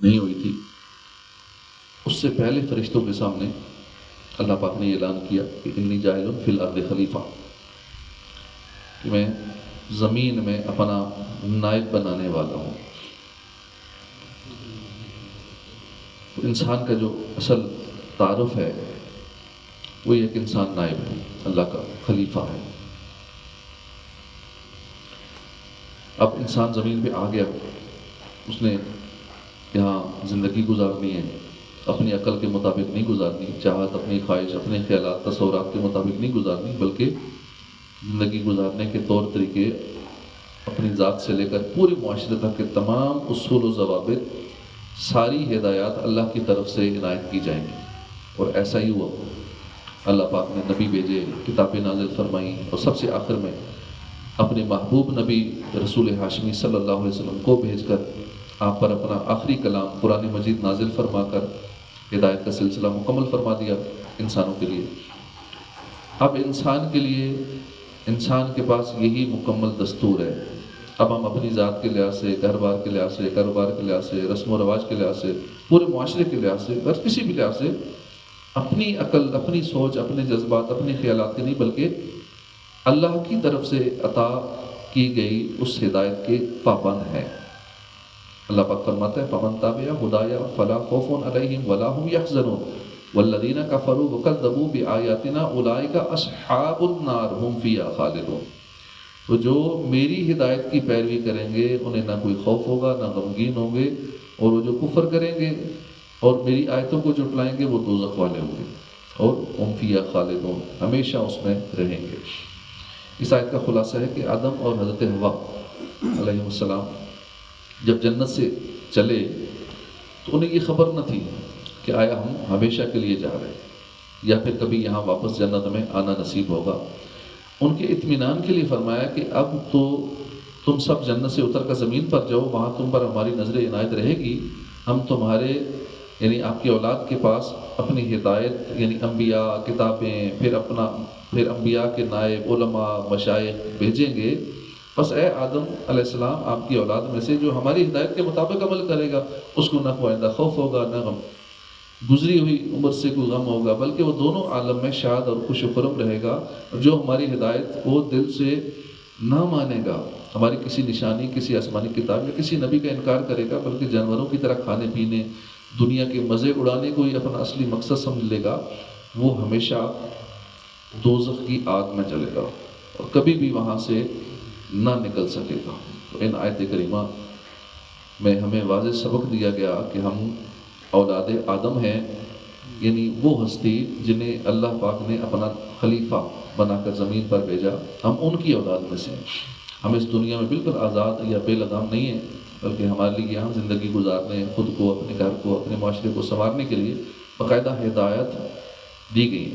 نہیں ہوئی تھی، اس سے پہلے فرشتوں کے سامنے اللہ پاک نے اعلان کیا کہ انی جاعل فی الارض خلیفہ، کہ میں زمین میں اپنا نائب بنانے والا ہوں۔ انسان کا جو اصل تعارف ہے وہ یہ کہ انسان نائب ہے، اللہ کا خلیفہ ہے۔ اب انسان زمین پہ آ گیا، اس نے یہاں زندگی گزارنی ہے، اپنی عقل کے مطابق نہیں گزارنی، چاہت اپنی خواہش اپنے خیالات تصورات کے مطابق نہیں گزارنی، بلکہ زندگی گزارنے کے طور طریقے اپنی ذات سے لے کر پورے معاشرے تک کے تمام اصول و ضوابط، ساری ہدایات اللہ کی طرف سے عنایت کی جائیں گی۔ اور ایسا ہی ہوا، اللہ پاک نے نبی بھیجے، کتابیں نازل فرمائیں، اور سب سے آخر میں اپنے محبوب نبی رسول ہاشمی صلی اللہ علیہ وسلم کو بھیج کر آپ پر اپنا آخری کلام قرآن مجید نازل فرما کر ہدایت کا سلسلہ مکمل فرما دیا انسانوں کے لیے۔ اب انسان کے لیے، انسان کے پاس یہی مکمل دستور ہے۔ اب ہم اپنی ذات کے لحاظ سے، گھر بار کے لحاظ سے، کاروبار کے لحاظ سے، رسم و رواج کے لحاظ سے، پورے معاشرے کے لحاظ سے، بس کسی بھی لحاظ سے اپنی عقل، اپنی سوچ، اپنے جذبات، اپنے خیالات کے نہیں، بلکہ اللہ کی طرف سے عطا کی گئی اس ہدایت کے پابند ہیں۔ اللہ پاک فرماتا ہے فَمَن تَبِعَ هُدَايَ فَلَا خَوْفٌ عَلَيْهِمْ وَلَا هُمْ يَحْزَنُونَ وَالَّذِينَ كَفَرُوا وَكَذَّبُوا بِآيَاتِنَا أُولَٰئِكَ أَصْحَابُ النَّارِ هُمْ فِيهَا خَالِدُونَ۔ تو جو میری ہدایت کی پیروی کریں گے انہیں نہ کوئی خوف ہوگا، نہ غمگین ہوں گے، اور وہ جو کفر کریں گے اور میری آیتوں کو جھٹلائیں گے وہ دوزخ والے ہوں گے، اور ہم فیہا خالدون، ہمیشہ اس میں رہیں گے۔ اس آیت کا خلاصہ ہے کہ آدم اور حضرت حوا علیہ السلام جب جنت سے چلے تو انہیں یہ خبر نہ تھی کہ آیا ہم ہمیشہ کے لیے جا رہے ہیں یا پھر کبھی یہاں واپس جنت میں آنا نصیب ہوگا۔ ان کے اطمینان کے لیے فرمایا کہ اب تو تم سب جنت سے اتر کر زمین پر جاؤ، وہاں تم پر ہماری نظر عنایت رہے گی، ہم تمہارے یعنی آپ کی اولاد کے پاس اپنی ہدایت یعنی انبیاء، کتابیں، پھر انبیاء کے نائب، علماء، مشائخ بھیجیں گے۔ بس اے آدم علیہ السلام، آپ کی اولاد میں سے جو ہماری ہدایت کے مطابق عمل کرے گا اس کو نہ کوئی آئندہ خوف ہوگا، نہ غم گزری ہوئی عمر سے کوئی غم ہوگا، بلکہ وہ دونوں عالم میں شاد اور خوش و خرم رہے گا۔ اور جو ہماری ہدایت کو دل سے نہ مانے گا، ہماری کسی نشانی، کسی آسمانی کتاب یا کسی نبی کا انکار کرے گا، بلکہ جانوروں کی طرح کھانے پینے، دنیا کے مزے اڑانے کو ہی اپنا اصلی مقصد سمجھ لے گا، وہ ہمیشہ دوزخ کی آگ میں جلے گا اور کبھی بھی وہاں سے نہ نکل سکے گا۔ تو ان آیت کریمہ میں ہمیں واضح سبق دیا گیا کہ ہم اولاد آدم ہیں، یعنی وہ ہستی جنہیں اللہ پاک نے اپنا خلیفہ بنا کر زمین پر بھیجا، ہم ان کی اولاد میں سے ہیں۔ ہم اس دنیا میں بالکل آزاد یا بے لگام نہیں ہیں، بلکہ ہمارے لیے یہاں زندگی گزارنے، خود کو، اپنے گھر کو، اپنے معاشرے کو سنوارنے کے لیے باقاعدہ ہدایت دی گئی۔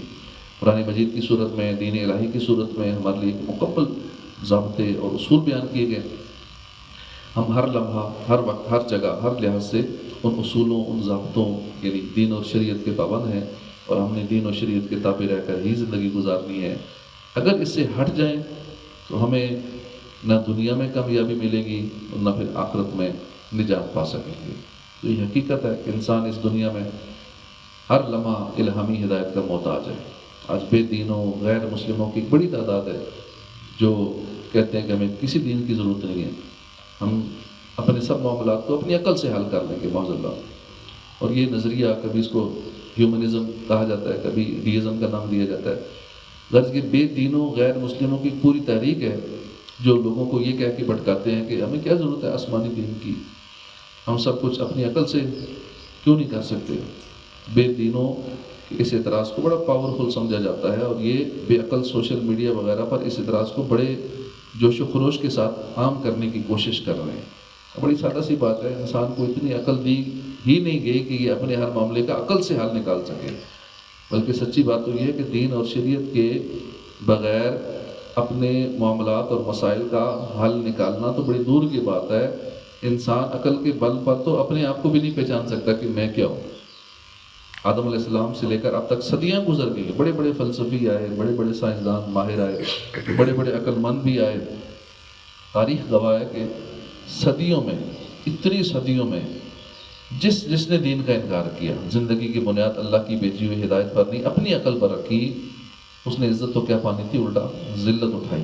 قرآن مجید کی صورت میں، دین الہی کی صورت میں ہمارے لیے مکمل ضابطے اور اصول بیان کیے گئے۔ ہم ہر لمحہ، ہر وقت، ہر جگہ، ہر لحاظ سے ان اصولوں، ان ضابطوں یعنی دین اور شریعت کے پابند ہیں، اور ہم نے دین اور شریعت کے تابع رہ کر ہی زندگی گزارنی ہے۔ اگر اس سے ہٹ جائیں تو ہمیں نہ دنیا میں کامیابی ملے گی اور نہ پھر آخرت میں نجات پا سکیں گے۔ تو یہ حقیقت ہے کہ انسان اس دنیا میں ہر لمحہ الہامی ہدایت کا محتاج ہے۔ آج بے دینوں، غیر مسلموں کی ایک بڑی تعداد ہے جو کہتے ہیں کہ ہمیں کسی دین کی ضرورت نہیں ہے، ہم اپنے سب معاملات کو اپنی عقل سے حل کر لیں گے، معاذ اللہ۔ اور یہ نظریہ کبھی اس کو ہیومنزم کہا جاتا ہے، کبھی ڈیزم کا نام دیا جاتا ہے۔ غرض کہ بے دینوں، غیر مسلموں کی پوری تحریک ہے جو لوگوں کو یہ کہہ کے بھٹکاتے ہیں کہ ہمیں کیا ضرورت ہے آسمانی دین کی، ہم سب کچھ اپنی عقل سے کیوں نہیں کر سکتے۔ بے دینوں اس اعتراض کو بڑا پاورفل سمجھا جاتا ہے، اور یہ بے عقل سوشل میڈیا وغیرہ پر اس اعتراض کو بڑے جوش و خروش کے ساتھ عام کرنے کی کوشش کر رہے ہیں۔ بڑی سادہ سی بات ہے، انسان کو اتنی عقل دی ہی نہیں گئی کہ یہ اپنے ہر معاملے کا عقل سے حل نکال سکے، بلکہ سچی بات تو یہ ہے کہ دین اور شریعت کے بغیر اپنے معاملات اور مسائل کا حل نکالنا تو بڑی دور کی بات ہے۔ انسان عقل کے بل پر تو اپنے آپ کو بھی نہیں پہچان سکتا کہ میں کیا ہوں۔ آدم علیہ السلام سے لے کر اب تک صدیاں گزر گئی، بڑے بڑے فلسفی آئے، بڑے بڑے سائنسدان ماہر آئے، بڑے بڑے عقل مند بھی آئے۔ تاریخ گواہ ہے کہ صدیوں میں، اتنی صدیوں میں جس نے دین کا انکار کیا، زندگی کی بنیاد اللہ کی بھیجی ہوئی ہدایت پر نہیں اپنی عقل پر رکھی، اس نے عزت تو کیا پانی تھی، الٹا ذلت اٹھائی۔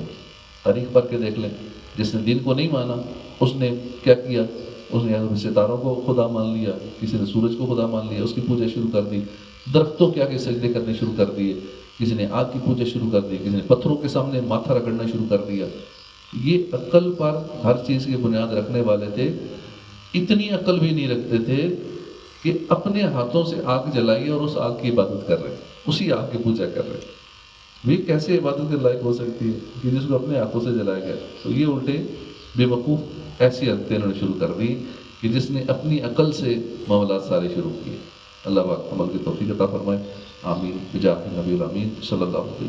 تاریخ پڑھ کے دیکھ لیں، جس نے دین کو نہیں مانا اس نے کیا کیا، اس نے ستاروں کو خدا مان لیا، کسی نے سورج کو خدا مان لیا، اس کی پوجا شروع کر دی، درختوں کے آگے سجدے کرنے شروع کر دیے، کسی نے آگ کی پوجا شروع کر دی، کسی نے پتھروں کے سامنے ماتھا رگڑنا شروع کر دیا۔ یہ عقل پر ہر چیز کی بنیاد رکھنے والے تھے، اتنی عقل بھی نہیں رکھتے تھے کہ اپنے ہاتھوں سے آگ جلائی اور اس آگ کی عبادت کر رہے، اسی آگ کی پوجا کر رہے۔ وہ کیسے عبادت کے لائق ہو سکتی ہے کہ جس کو اپنے ہاتھوں سے جلایا گیا؟ تو یہ الٹے بے وقوف ایسی حرکتیں انہوں نے شروع کر دی کہ جس نے اپنی عقل سے معاملات سارے شروع کیے۔ اللہ پاک عمل کی توفیق عطا فرمائے، آمین بجاہ نبی الامین صلی اللہ علیہ وسلم۔